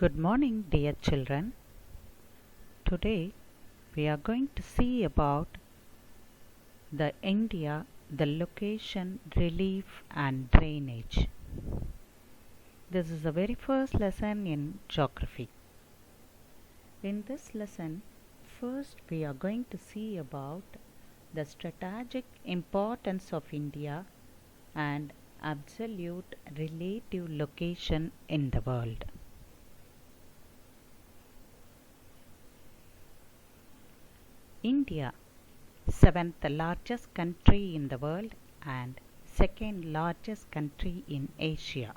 Good morning, dear children. Today we are going to see about the India, the location, relief and drainage. This is the very first lesson in geography. In this lesson, first we are going to see about the strategic importance of India and absolute relative location in the world. India, seventh largest country in the world and second largest country in Asia.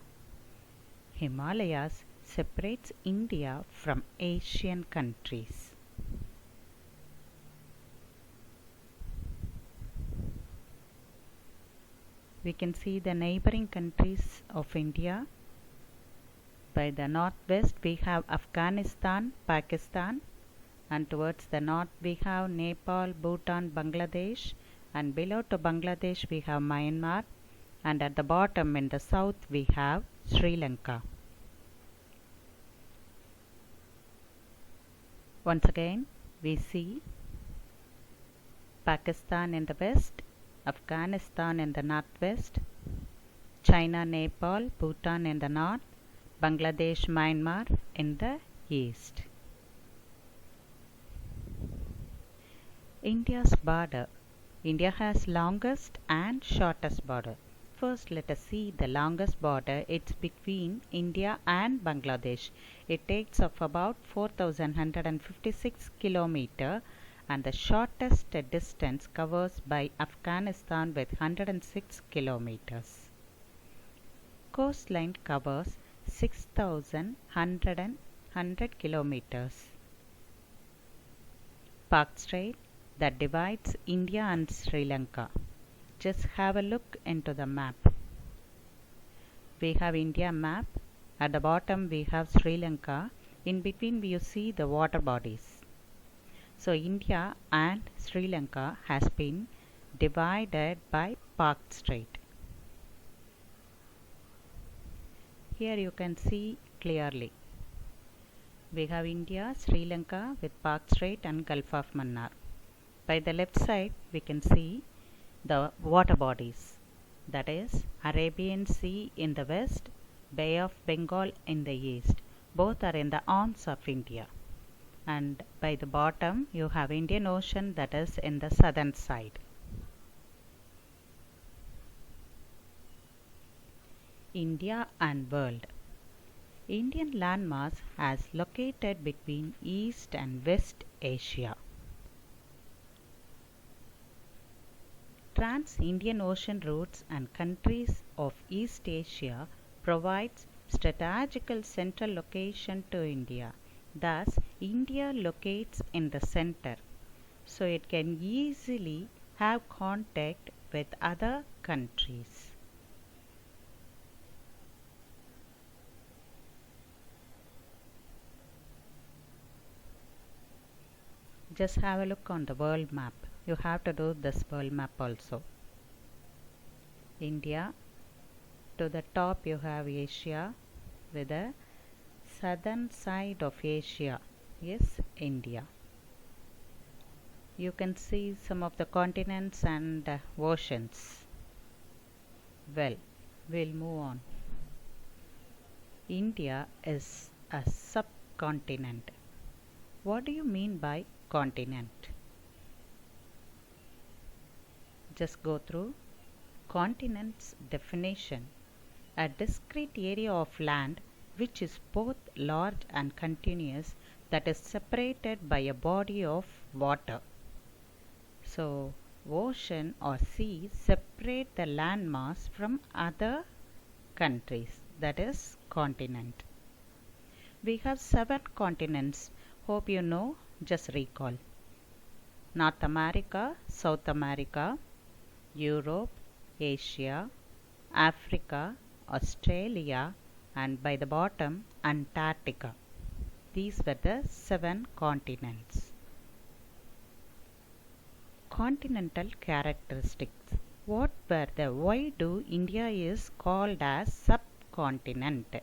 Himalayas separates India from Asian countries. We can see the neighboring countries of India. By the northwest we have Afghanistan, Pakistan, and towards the north we have Nepal, Bhutan, Bangladesh, and below to Bangladesh we have Myanmar, and at the bottom in the south we have Sri Lanka. Once again we see Pakistan in the west, Afghanistan in the northwest, China, Nepal, Bhutan in the north, Bangladesh, Myanmar in the east. India's border. India has longest and shortest border. First let us see the longest border. It's between India and Bangladesh. It takes of about 4,156 km and the shortest distance covers by Afghanistan with 106 km. Coastline covers 6,100 km. Park Strait that divides India and Sri Lanka. Just have a look into the map. We have India map. At the bottom we have Sri Lanka. In between you see the water bodies. So India and Sri Lanka has been divided by Park Strait. Here you can see clearly. We have India, Sri Lanka with Park Strait and Gulf of Mannar. By the left side we can see the water bodies, that is Arabian Sea in the west, Bay of Bengal in the east. Both are in the arms of India. And by the bottom you have Indian Ocean, that is in the southern side. India and world. Indian landmass is located between East and West Asia. Trans-Indian Ocean routes and countries of East Asia provides strategical central location to India. Thus, India locates in the center, so it can easily have contact with other countries. Just have a look on the world map. You have to do this world map also. India, to the top you have Asia, with the southern side of Asia is India. You can see some of the continents and oceans. Well, we'll move on. India is a subcontinent. What do you mean by continent? Just go through continent's definition: a discrete area of land which is both large and continuous, that is separated by a body of water. So ocean or sea separate the landmass from other countries, that is continent. We have 7 continents. Hope you know, just recall. North America, South America, Europe, Asia, Africa, Australia, and by the bottom Antarctica. These were the 7 continents. Continental characteristics. Why do India is called as subcontinent?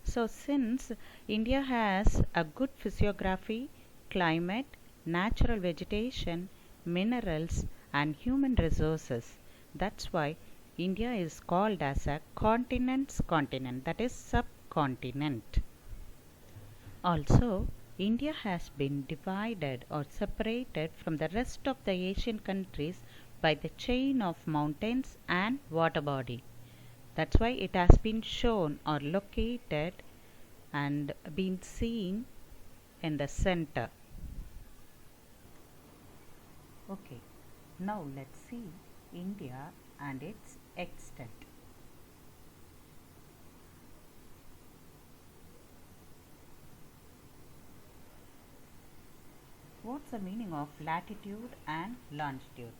So, since India has a good physiography, climate, natural vegetation, minerals, and human resources, that's why India is called as a continent's continent, that is, subcontinent. Also, India has been divided or separated from the rest of the Asian countries by the chain of mountains and water body. That's why it has been shown or located and been seen in the center. Okay, now let's see India and its extent. What's the meaning of latitude and longitude?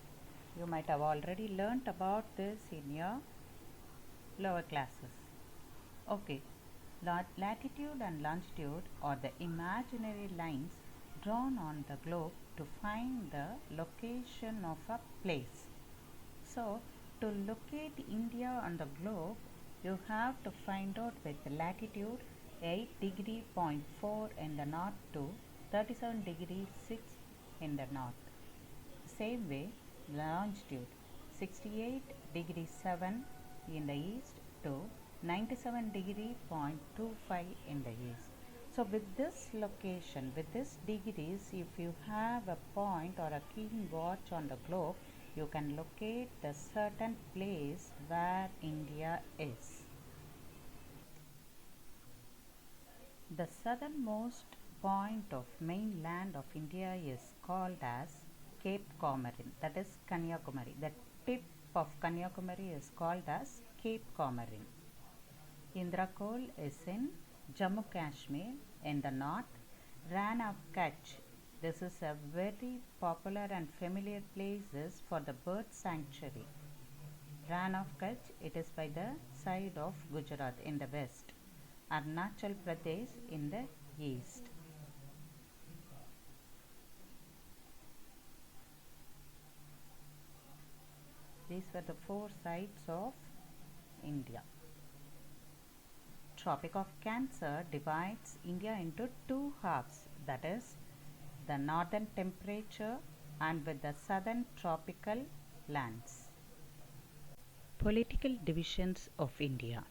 You might have already learnt about this in your lower classes. Okay, latitude and longitude are the imaginary lines drawn on the globe to find the location of a place. So, to locate India on the globe, you have to find out with latitude 8 degree point 4 in the north to 37 degree 6 in the north. Same way, longitude 68 degree 7 in the east to 97 degree point 25 in the east. So with this location, with this degrees, if you have a point or a keen watch on the globe, you can locate the certain place where India is. The southernmost point of mainland of India is called as Cape Comorin, that is Kanyakumari. The tip of Kanyakumari is called as Cape Comorin. Indrakol is in Jammu Kashmir in the north. Ran of Kutch, this is a very popular and familiar place for the bird sanctuary. Ran of Kutch, it is by the side of Gujarat in the west. Arunachal Pradesh in the east. These were the four sides of India. Tropic of Cancer divides India into two halves, that is, the northern temperature and with the southern tropical lands. Political divisions of India.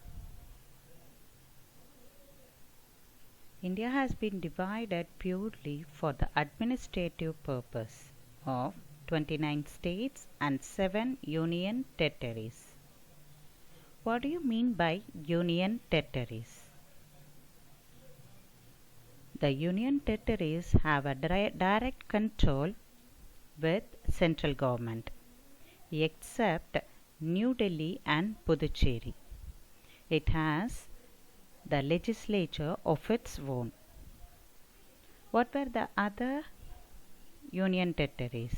India has been divided purely for the administrative purpose of 29 states and 7 union territories. What do you mean by union territories? The union territories have a direct control with central government, except New Delhi and Puducherry. It has the legislature of its own. What were the other union territories?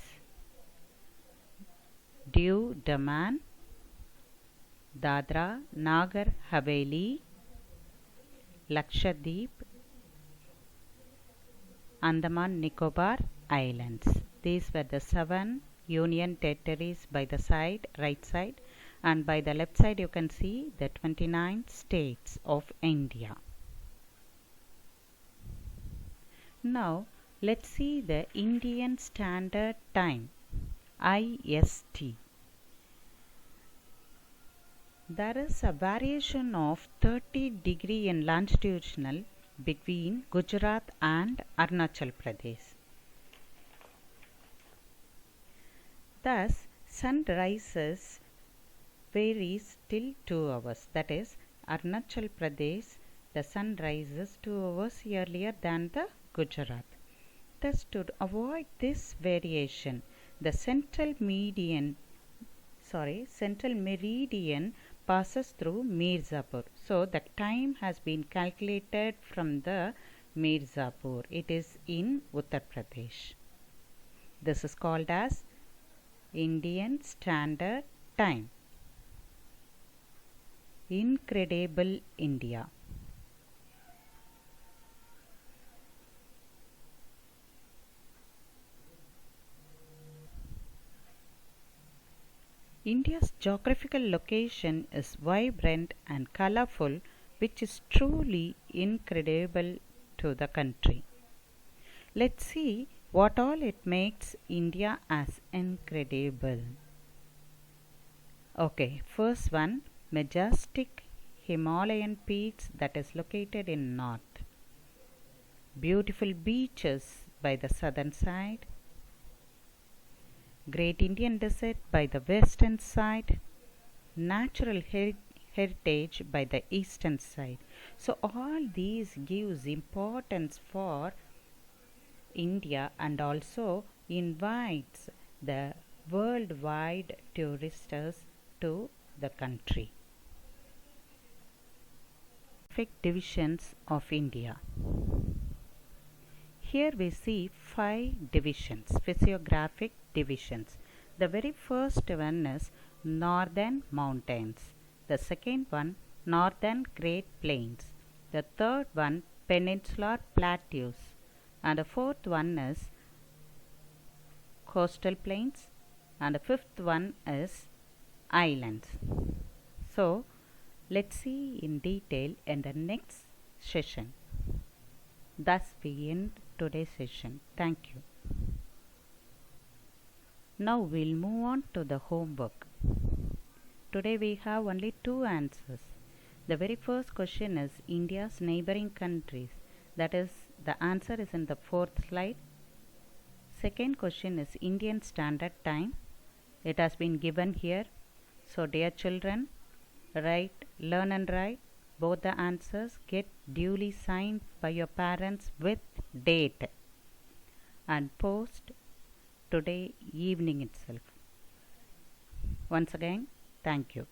Diu, Daman, Dadra, Nagar Haveli, Lakshadweep, Andaman Nicobar Islands. These were the 7 union territories by the right side, and by the left side you can see the 29 states of India. Now let's see the Indian Standard Time, IST. There is a variation of 30 degree in longitudinal between Gujarat and Arunachal Pradesh. Thus, sunrises varies till 2 hours. That is, Arunachal Pradesh, the sun rises 2 hours earlier than the Gujarat. Thus, to avoid this variation, the central meridian passes through Mirzapur. So, the time has been calculated from the Mirzapur. It is in Uttar Pradesh. This is called as Indian Standard Time. Incredible India. India's geographical location is vibrant and colorful which is truly incredible to the country. Let's see what all it makes India as incredible. Okay, first one, majestic Himalayan peaks that is located in north. Beautiful beaches by the southern side. Great Indian Desert by the western side. Natural heritage by the eastern side. So all these gives importance for India and also invites the worldwide tourists to the country. Geographic divisions of India. Here we see 5 divisions, physiographic divisions. The very first one is Northern Mountains. The second one, Northern Great Plains. The third one, Peninsular Plateaus. And the fourth one is Coastal Plains. And the fifth one is Islands. So, let's see in detail in the next session. Thus we end today's session. Thank you. Now we'll move on to the homework. Today we have only 2 answers. The very first question is India's neighboring countries. That is, the answer is in the 4th slide. Second question is Indian Standard Time. It has been given here. So dear children, learn and write both the answers, get duly signed by your parents with date and post today evening itself. Once again, thank you.